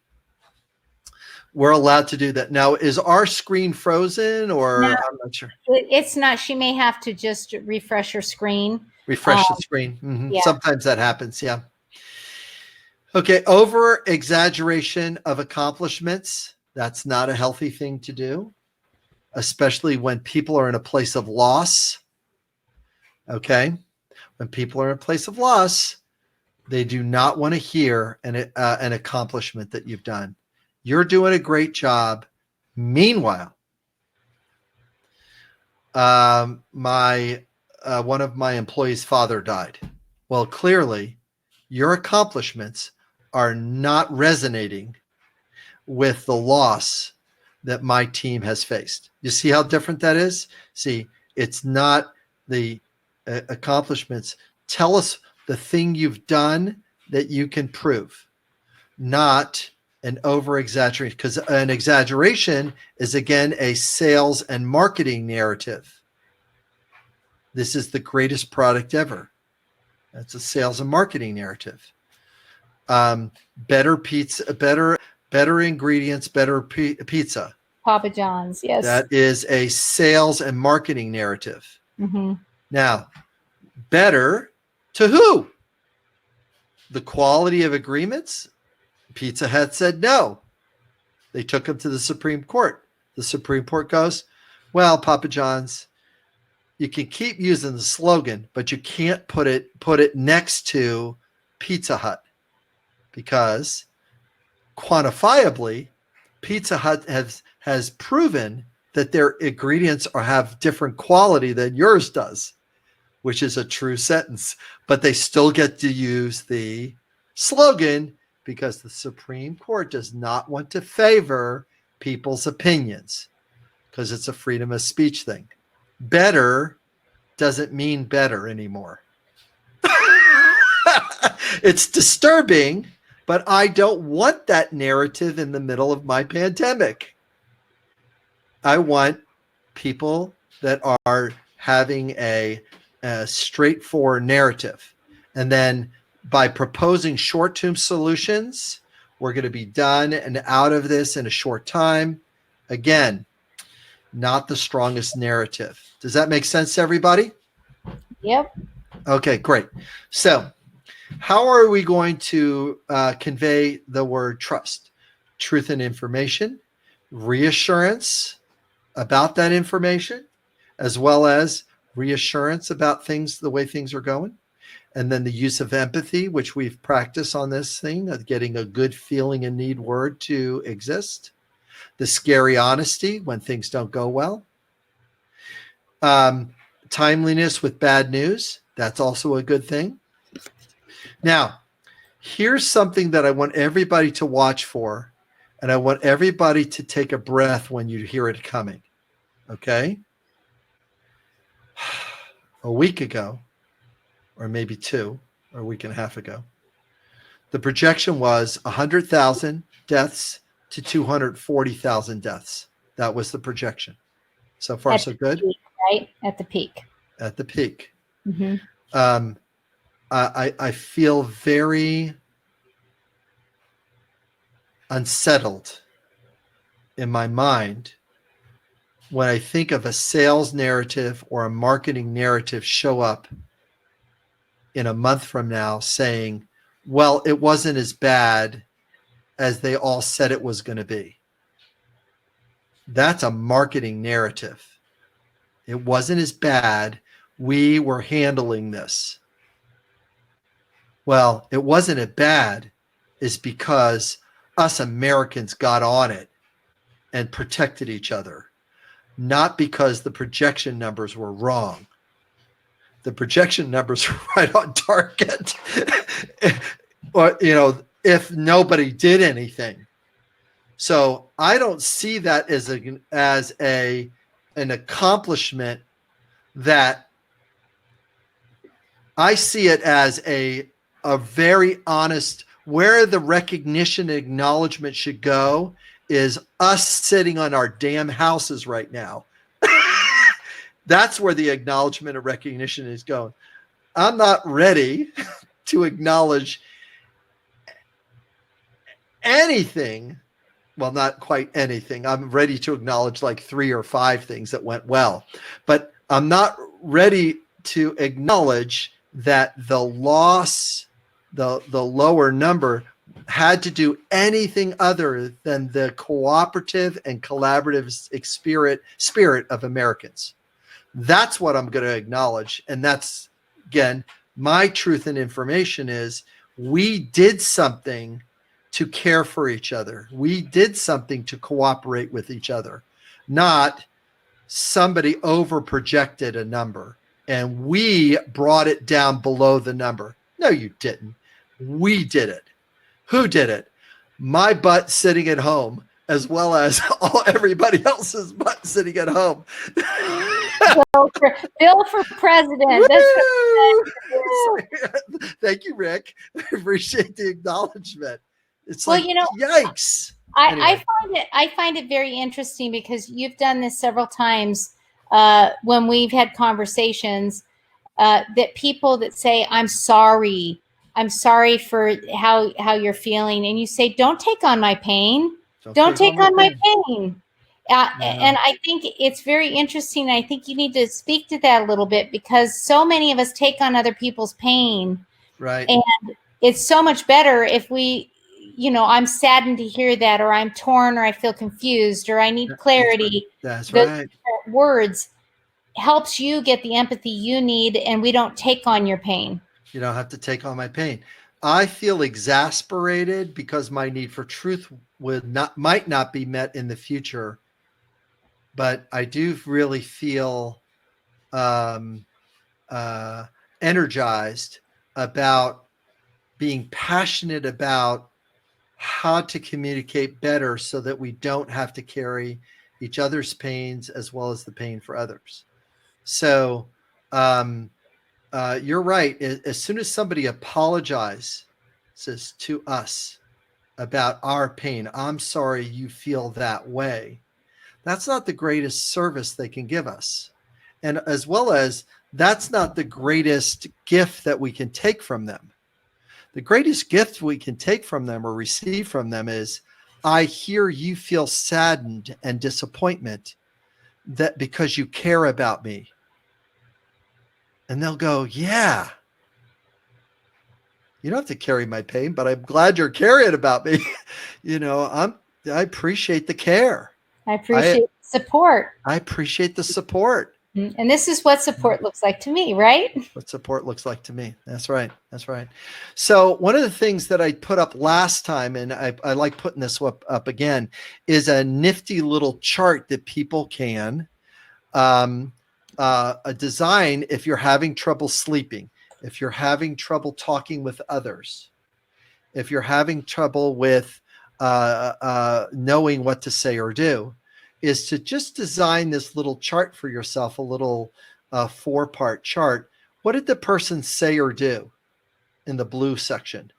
We're allowed to do that. Now, is our screen frozen, or no, I'm not sure? It's not. She may have to just refresh her screen. Refresh the screen. Mm-hmm. Yeah. Sometimes that happens. Yeah. Okay. Over exaggeration of accomplishments. That's not a healthy thing to do, especially when people are in a place of loss. Okay. When people are in a place of loss, they do not want to hear an accomplishment that you've done. You're doing a great job. Meanwhile, one of my employees' father died. Well, clearly, your accomplishments are not resonating with the loss that my team has faced. You see how different that is? See, it's not the accomplishments. Tell us the thing you've done that you can prove, not an over exaggeration, because an exaggeration is, again, a sales and marketing narrative. This is the greatest product ever. That's a sales and marketing narrative. Better pizza, better ingredients, better pizza. Papa John's, yes. That is a sales and marketing narrative. Mm-hmm. Now, better to who? The quality of agreements? Pizza Hut said no. They took them to the Supreme Court. The Supreme Court goes, well, Papa John's, you can keep using the slogan, but you can't put it next to Pizza Hut, because quantifiably, Pizza Hut has proven that their ingredients have different quality than yours does, which is a true sentence. But they still get to use the slogan because the Supreme Court does not want to favor people's opinions, because it's a freedom of speech thing. Better doesn't mean better anymore. It's disturbing, but I don't want that narrative in the middle of my pandemic. I want people that are having a straightforward narrative. And then by proposing short-term solutions, we're going to be done and out of this in a short time. Again, not the strongest narrative. Does that make sense to everybody? Yep. Okay, great. So how are we going to convey the word trust? Truth and information, reassurance about that information, as well as reassurance about things, the way things are going. And then the use of empathy, which we've practiced on this thing, of getting a good feeling and need word to exist. The scary honesty when things don't go well. Timeliness with bad news. That's also a good thing. Now, here's something that I want everybody to watch for, and I want everybody to take a breath when you hear it coming. Okay? A week ago, or maybe two, or a week and a half ago, the projection was 100,000 deaths to 240,000 deaths. That was the projection. So far, so good. Peak, right? At the peak. At the peak. Mm-hmm. I feel very unsettled in my mind when I think of a sales narrative or a marketing narrative show up in a month from now saying, well, it wasn't as bad as they all said it was going to be. That's a marketing narrative. It wasn't as bad. We were handling this. Well, it wasn't as bad is because us Americans got on it and protected each other, not because the projection numbers were wrong. The projection numbers were right on target. Or, if nobody did anything. So I don't see that as an accomplishment. That I see it as a very honest, where the recognition and acknowledgement should go is us sitting on our damn houses right now. That's where the acknowledgement and recognition is going. I'm not ready to acknowledge anything. Well, not quite anything. I'm ready to acknowledge like 3 or 5 things that went well, but I'm not ready to acknowledge that the loss, the lower number, had to do anything other than the cooperative and collaborative spirit of Americans. That's what I'm going to acknowledge. And that's, again, my truth and information is we did something to care for each other. We did something to cooperate with each other, not somebody over projected a number. and we brought it down below the number. No, you didn't. We did it. Who did it? My butt sitting at home, as well as everybody else's butt sitting at home. Bill for president. That's Thank you, Rick. I appreciate the acknowledgement. It's well, like, yikes. Anyway. I find it very interesting because you've done this several times when we've had conversations that people that say, I'm sorry for how you're feeling. And you say, don't take on my pain. Don't take on my pain. And I think it's very interesting. I think you need to speak to that a little bit because so many of us take on other people's pain. Right. And it's so much better if we, I'm saddened to hear that, or I'm torn, or I feel confused, or I need clarity. That's right. Words helps you get the empathy you need, and we don't take on your pain. You don't have to take on my pain. I feel exasperated because my need for truth might not be met in the future, but I do really feel energized about being passionate about how to communicate better so that we don't have to carry each other's pains as well as the pain for others. So you're right. As soon as somebody apologizes to us about our pain, I'm sorry you feel that way. That's not the greatest service they can give us. And as well as that's not the greatest gift that we can take from them. The greatest gift we can take from them or receive from them is, I hear you feel saddened and disappointment that because you care about me. And they'll go, yeah, you don't have to carry my pain, but I'm glad you're caring about me. I appreciate the care. I appreciate support. I appreciate the support. And this is what support looks like to me, right? What support looks like to me. That's right. That's right. So one of the things that I put up last time, and I like putting this up again, is a nifty little chart that people can design if you're having trouble sleeping, if you're having trouble talking with others, if you're having trouble with knowing what to say or do, is to just design this little chart for yourself, a little 4-part chart. What did the person say or do in the blue section?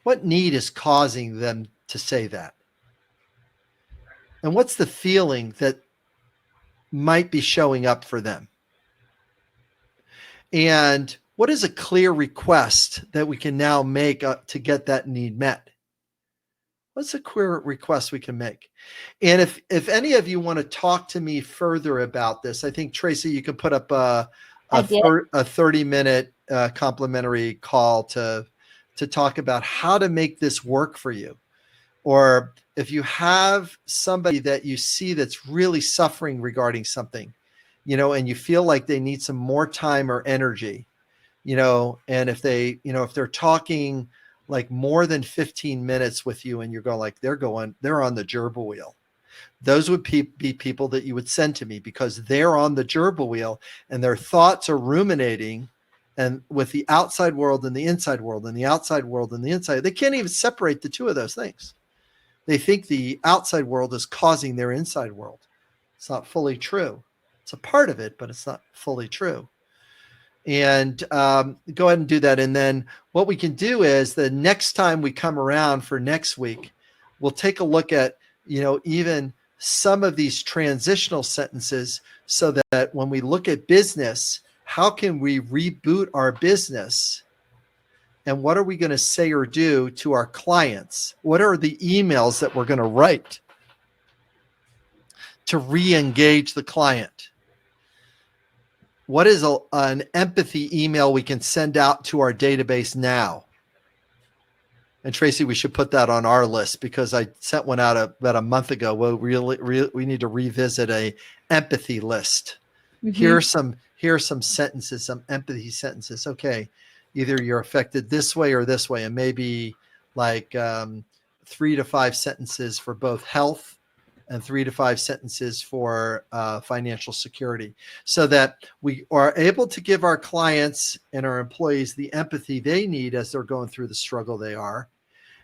What need is causing them to say that? And what's the feeling that might be showing up for them? And what is a clear request that we can now make to get that need met? What's a clear request we can make? And if any of you want to talk to me further about this, I think, Tracy, you can put up a 30-minute complimentary call to talk about how to make this work for you. Or if you have somebody that you see that's really suffering regarding something, and you feel like they need some more time or energy, and if they're talking like more than 15 minutes with you and you're going like, they're on the gerbil wheel. Those would be people that you would send to me because they're on the gerbil wheel and their thoughts are ruminating and with the outside world and the inside world and the outside world and the inside. They can't even separate the two of those things. They think the outside world is causing their inside world. It's not fully true. It's a part of it, but it's not fully true. And go ahead and do that. And then what we can do is the next time we come around for next week, we'll take a look at, even some of these transitional sentences so that when we look at business, how can we reboot our business? And what are we going to say or do to our clients? What are the emails that we're going to write to re-engage the client? What is an empathy email we can send out to our database now? And Tracy, we should put that on our list because I sent one out about a month ago. Well, we need to revisit a empathy list. Mm-hmm. Here are some sentences, some empathy sentences. Okay, either you're affected this way or this way, and maybe like 3 to 5 sentences for both health and 3 to 5 sentences for financial security, so that we are able to give our clients and our employees the empathy they need as they're going through the struggle they are,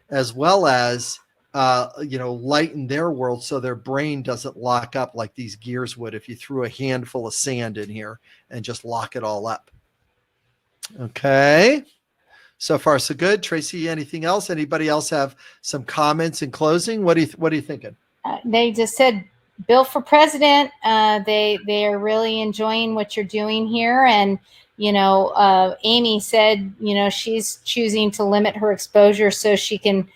as well as lighten their world so their brain doesn't lock up like these gears would if you threw a handful of sand in here and just lock it all up. Okay. So far, so good. Tracy, anything else? Anybody else have some comments in closing? What are you thinking? They just said, Bill for president. They are really enjoying what you're doing here. And, Amy said, she's choosing to limit her exposure so she can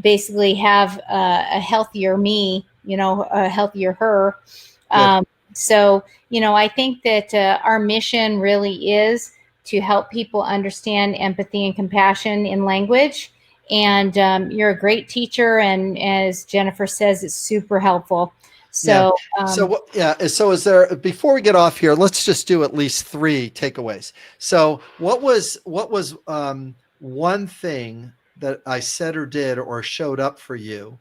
basically have a healthier me, a healthier her. So, I think that our mission really is to help people understand empathy and compassion in language. And you're a great teacher. And as Jennifer says, it's super helpful. So, So is there, before we get off here, let's just do at least 3 takeaways. So what was one thing that I said or did or showed up for you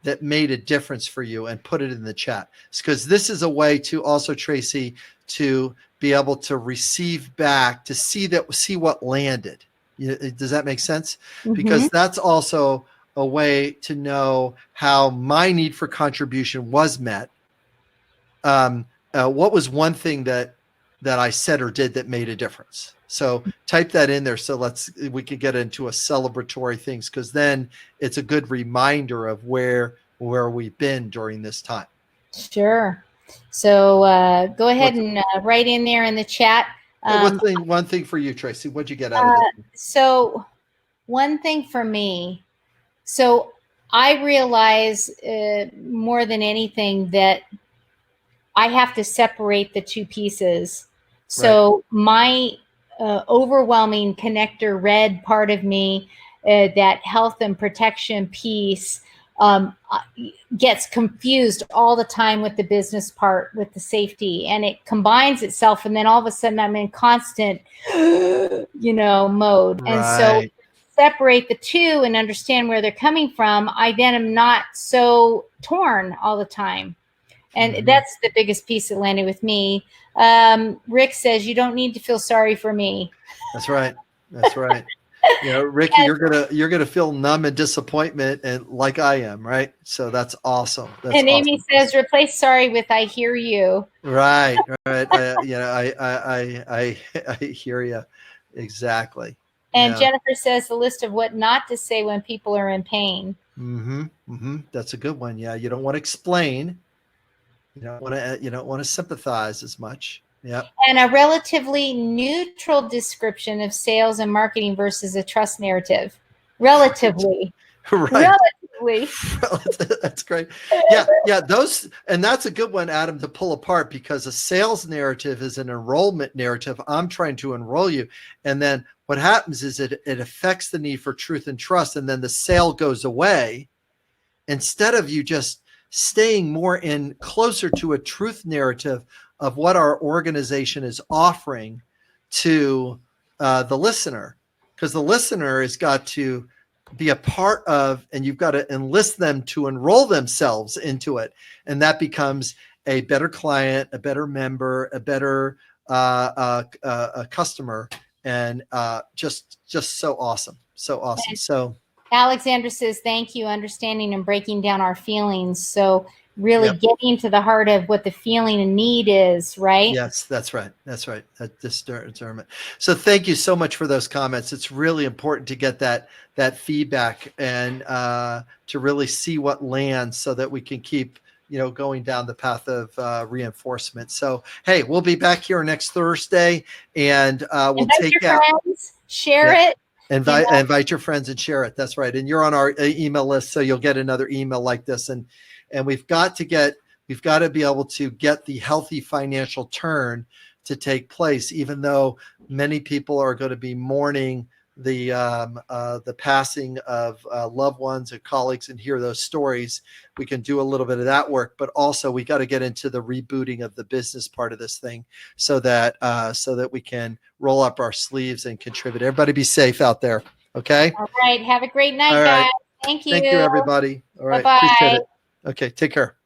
that made a difference for you, and put it in the chat? Because this is a way to also, Tracy, to be able to receive back, to see what landed. Does that make sense? Mm-hmm. Because that's also a way to know how my need for contribution was met. What was one thing that I said or did that made a difference? So type that in there. So we could get into a celebratory things, because then it's a good reminder of where we've been during this time. Sure. So go ahead and write in there in the chat. One thing for you, Tracy, what'd you get out of this? So one thing for me, so I realize more than anything that I have to separate the 2 pieces. So my overwhelming connector red part of me, that health and protection piece, gets confused all the time with the business part, with the safety, and it combines itself. And then all of a sudden I'm in constant, mode. Right. And so separate the 2 and understand where they're coming from. I then am not so torn all the time. And that's the biggest piece that landed with me. Rick says, you don't need to feel sorry for me. That's right. That's right. Ricky, you're gonna feel numb and disappointment, and like I am, right? So that's awesome. And Amy says, replace sorry with I hear you. Right. I hear you exactly. And Jennifer says the list of what not to say when people are in pain. That's a good one. Yeah, you don't want to explain. You don't want to sympathize as much. Yeah. And a relatively neutral description of sales and marketing versus a trust narrative. Relatively. Right. Relatively. That's great. Yeah. And that's a good one, Adam, to pull apart, because a sales narrative is an enrollment narrative. I'm trying to enroll you. And then what happens is it affects the need for truth and trust. And then the sale goes away, instead of you just staying more closer to a truth narrative of what our organization is offering to the listener, because the listener has got to be a part of, and you've got to enlist them to enroll themselves into it. And that becomes a better client, a better member, a better a customer, and just so awesome. So awesome. So Alexandra says, thank you, understanding and breaking down our feelings. So really getting to the heart of what the feeling and need is, right? Yes, that's right. That's right. That discernment. So thank you so much for those comments. It's really important to get that feedback and to really see what lands, so that we can keep going down the path of reinforcement. So, hey, we'll be back here next Thursday, and we'll take out. Share it. Invite your friends and share it. That's right. And you're on our email list, so you'll get another email like this. And we've got to be able to get the healthy financial turn to take place, even though many people are going to be mourning the passing of loved ones and colleagues, and hear those stories. We can do a little bit of that work, but also we got to get into the rebooting of the business part of this thing, so that we can roll up our sleeves and contribute. Everybody be safe out there. Okay. All right. Have a great night, guys. Thank you. Thank you, everybody. All right. Bye-bye. Appreciate it. Okay. Take care.